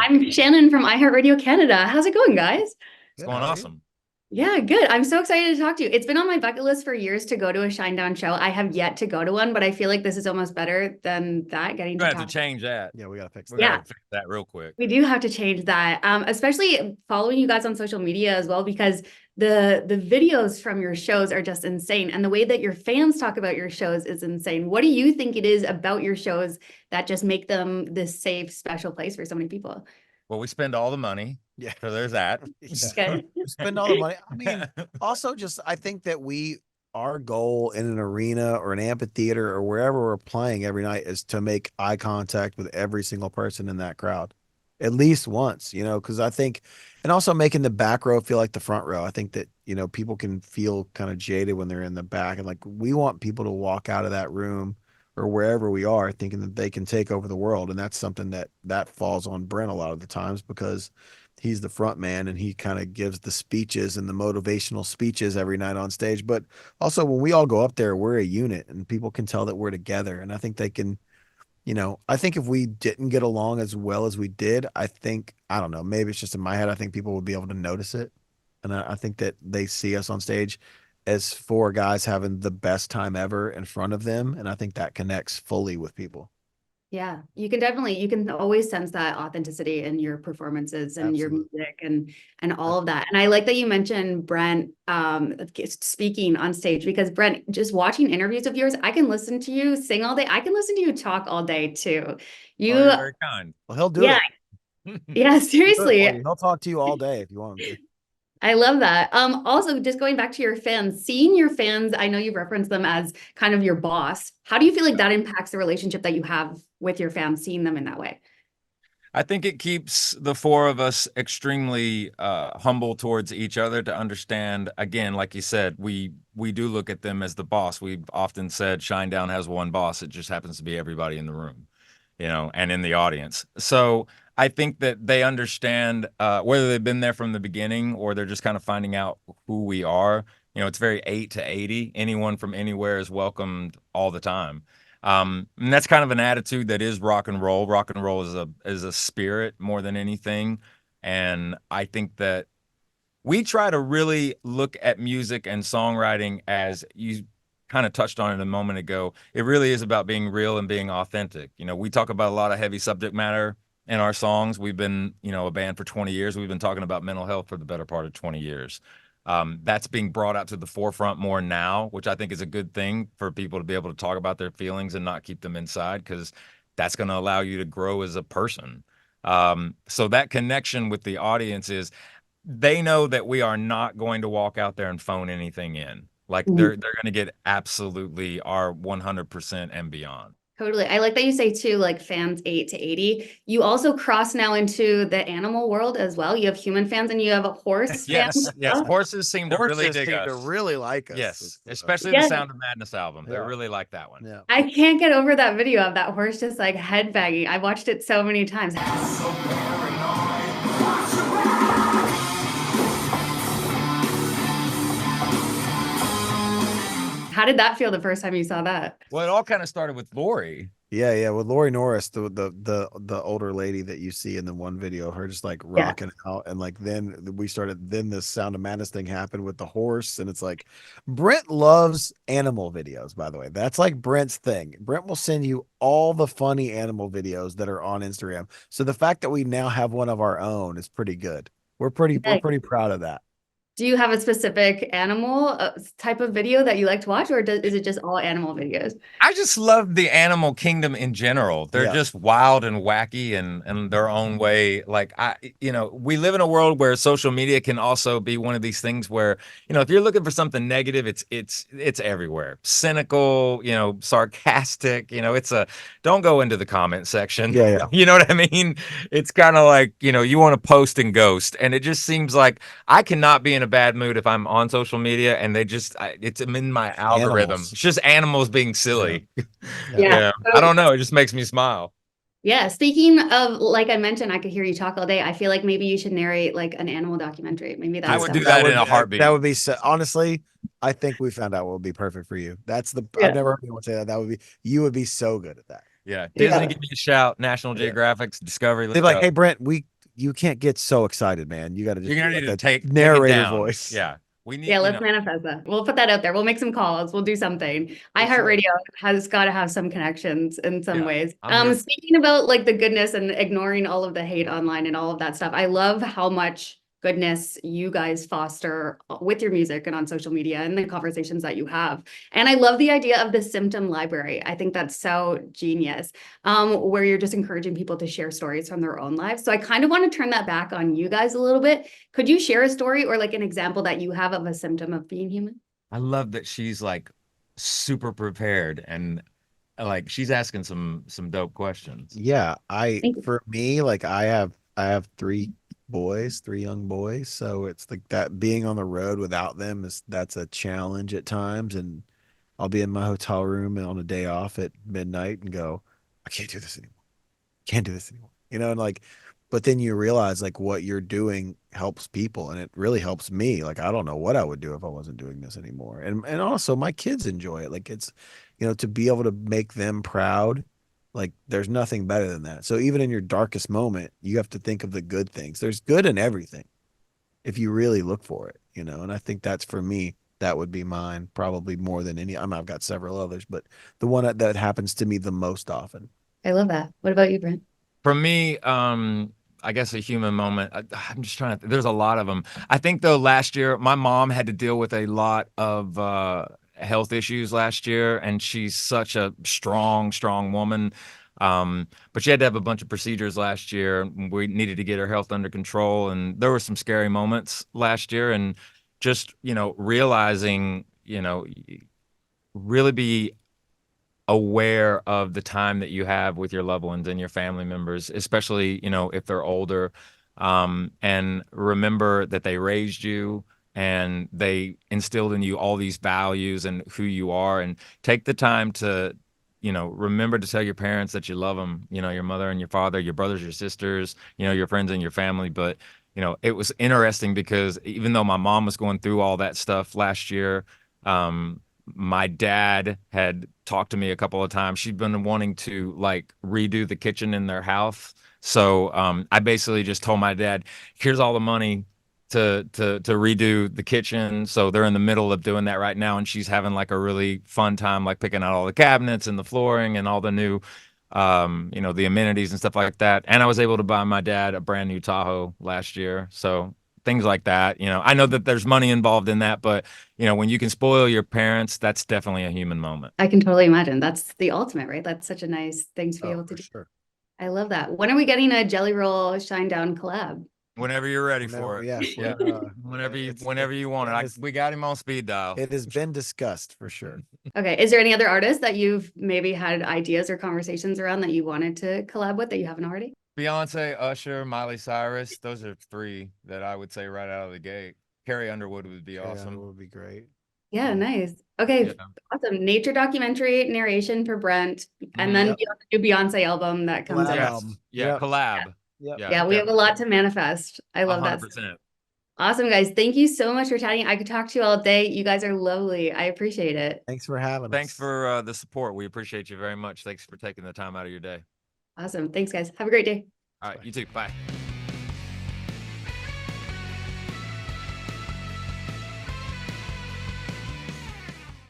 I'm Shannon from iHeartRadio Canada. How's it going, guys? It's going awesome. Yeah, good. I'm so excited to talk to you. It's been on my bucket list for years to go to a Shinedown show. I have yet to go to one, but I feel like this is almost better than that, getting We to have to talk. change that. Yeah, we gotta fix We that. Yeah. gotta fix that real quick. We do have to change that, especially following you guys on social media as well, because the videos from your shows are just insane. And the way that your fans talk about your shows is insane. What do you think it is about your shows that just make them this safe, special place for so many people? Well, we spend all the money. Yeah. So there's that. Good. Spend all the money. I mean, also just I think that our goal in an arena or an amphitheater or wherever we're playing every night is to make eye contact with every single person in that crowd. At least once, because I think, and also making the back row feel like the front row. I think that, people can feel kind of jaded when they're in the back. And like, we want people to walk out of that room or wherever we are thinking that they can take over the world. And that's something that falls on Brent a lot of the times because he's the front man and he kind of gives the speeches and the motivational speeches every night on stage. But also when we all go up there, we're a unit and people can tell that we're together. And I think they can, I think if we didn't get along as well as we did, I don't know, maybe it's just in my head. I think people would be able to notice it. And I think that they see us on stage as four guys having the best time ever in front of them. And I think that connects fully with people. Yeah, you can always sense that authenticity in your performances and your music and all of that. And I like that you mentioned Brent speaking on stage, because Brent, just watching interviews of yours, I can listen to you sing all day. I can listen to you talk all day too. You you're very kind. Well, he'll do it. Yeah, seriously. He'll talk to you all day if you want him to. I love that. Also, just going back to your fans, seeing your fans, I know you've referenced them as kind of your boss. How do you feel like that impacts the relationship that you have with your fans, seeing them in that way? I think it keeps the four of us extremely humble towards each other to understand, again, like you said, we do look at them as the boss. We've often said Shinedown has one boss. It just happens to be everybody in the room, and in the audience. So I think that they understand whether they've been there from the beginning or they're just kind of finding out who we are. It's very 8 to 80. Anyone from anywhere is welcomed all the time. And that's kind of an attitude that is rock and roll. Rock and roll is a spirit more than anything. And I think that we try to really look at music and songwriting, as you kind of touched on it a moment ago. It really is about being real and being authentic. We talk about a lot of heavy subject matter in our songs. We've been, a band for 20 years. We've been talking about mental health for the better part of 20 years. That's being brought out to the forefront more now, which I think is a good thing for people to be able to talk about their feelings and not keep them inside, because that's going to allow you to grow as a person. So that connection with the audience is, they know that we are not going to walk out there and phone anything in. Like they're going to get absolutely our 100% and beyond. Totally. I like that you say too, like fans 8 to 80. You also cross now into the animal world as well. You have human fans and you have a horse Yes, fans. yes. Horses seem to really dig us. To really like us. Yes, especially the Sound of Madness album. They really like that one. Yeah. I can't get over that video of that horse just like headbanging. I watched it so many times. How did that feel the first time you saw that? Well, it all kind of started with Lori. Yeah, with Lori Norris, the older lady that you see in the one video, her just like rocking out, and like then the Sound of Madness thing happened with the horse, and it's like Brent loves animal videos, by the way. That's like Brent's thing. Brent will send you all the funny animal videos that are on Instagram. So the fact that we now have one of our own is pretty good. We're pretty proud of that. Do you have a specific animal type of video that you like to watch, or is it just all animal videos? I just love the animal kingdom in general. They're just wild and wacky and in their own way. Like we live in a world where social media can also be one of these things where, if you're looking for something negative, it's everywhere. Cynical, sarcastic, don't go into the comment section. Yeah. You know what I mean? It's kind of like, you want to post and ghost. And it just seems like I cannot be in a bad mood if I'm on social media and it's in my algorithm. Animals. It's just animals being silly. Yeah. I don't know. It just makes me smile. Yeah. Speaking of, like I mentioned, I could hear you talk all day. I feel like maybe you should narrate like an animal documentary. Maybe that's I would do that in a heartbeat. That would be honestly, I think we found out what would be perfect for you. I've never heard anyone say that. You would be so good at that. Yeah. Disney, give me a shout. National Geographic's Discovery. They're like, hey Brent, we you can't get so excited, man. You got to just You're gonna do need like to a take it narrator down. voice. Yeah. We need, Yeah, let's manifest that. We'll put that out there. We'll make some calls. We'll do something. For sure. iHeartRadio has got to have some connections in some Yeah, ways. I'm here. Speaking about like the goodness and ignoring all of the hate online and all of that stuff, I love how much goodness you guys foster with your music and on social media and the conversations that you have. And I love the idea of the symptom library. I think that's so genius, where you're just encouraging people to share stories from their own lives. So I kind of want to turn that back on you guys a little bit. Could you share a story or like an example that you have of a symptom of being human? I love that she's like super prepared and like she's asking some dope questions. Yeah, Thank you. for me, like I have three young boys, so it's like that being on the road without them that's a challenge at times. And I'll be in my hotel room and on a day off at midnight and go, I can't do this anymore. Can't do this anymore. And like, but then you realize like what you're doing helps people, and it really helps me. Like I don't know what I would do if I wasn't doing this anymore. And also my kids enjoy it. Like it's, to be able to make them proud, like there's nothing better than that. So even in your darkest moment, you have to think of the good things. There's good in everything if you really look for it, and I think that's for me, that would be mine probably more than any. I've got several others, but the one that happens to me the most often. I love that. What about you, Brent? For me, I guess a human moment. I'm just trying to. There's a lot of them. I think though, last year my mom had to deal with a lot of health issues last year, and she's such a strong woman. But she had to have a bunch of procedures last year. We needed to get her health under control, and there were some scary moments last year. And just realizing, really be aware of the time that you have with your loved ones and your family members, especially, if they're older. And remember that they raised you and they instilled in you all these values and who you are, and take the time to, remember to tell your parents that you love them, your mother and your father, your brothers, your sisters, your friends and your family. But, it was interesting because even though my mom was going through all that stuff last year, my dad had talked to me a couple of times. She'd been wanting to like redo the kitchen in their house. So I basically just told my dad, here's all the money to redo the kitchen. So they're in the middle of doing that right now. And she's having like a really fun time, like picking out all the cabinets and the flooring and all the new, the amenities and stuff like that. And I was able to buy my dad a brand new Tahoe last year. So things like that. I know that there's money involved in that, but when you can spoil your parents, that's definitely a human moment. I can totally imagine. That's the ultimate, right? That's such a nice thing to be able to do. Sure. I love that. When are we getting a Jelly Roll Shinedown collab? Whenever you're ready for it. Yeah. Whenever you want it. We got him on speed dial. It has been discussed for sure. Okay. Is there any other artists that you've maybe had ideas or conversations around that you wanted to collab with that you haven't already? Beyonce, Usher, Miley Cyrus. Those are three that I would say right out of the gate. Carrie Underwood would be awesome. Underwood would be great. Yeah, nice. Okay, awesome. Nature documentary narration for Brent, and then the new Beyonce album that comes Collab out. album. Yeah, collab. Yep. Yeah, we have a lot to manifest. I love 100%. that. Awesome, guys. Thank you so much for chatting. I could talk to you all day. You guys are lovely. I appreciate it. Thanks for having us. Thanks for the support. We appreciate you very much. Thanks for taking the time out of your day. Awesome. Thanks, guys. Have a great day. All right, you too. Bye.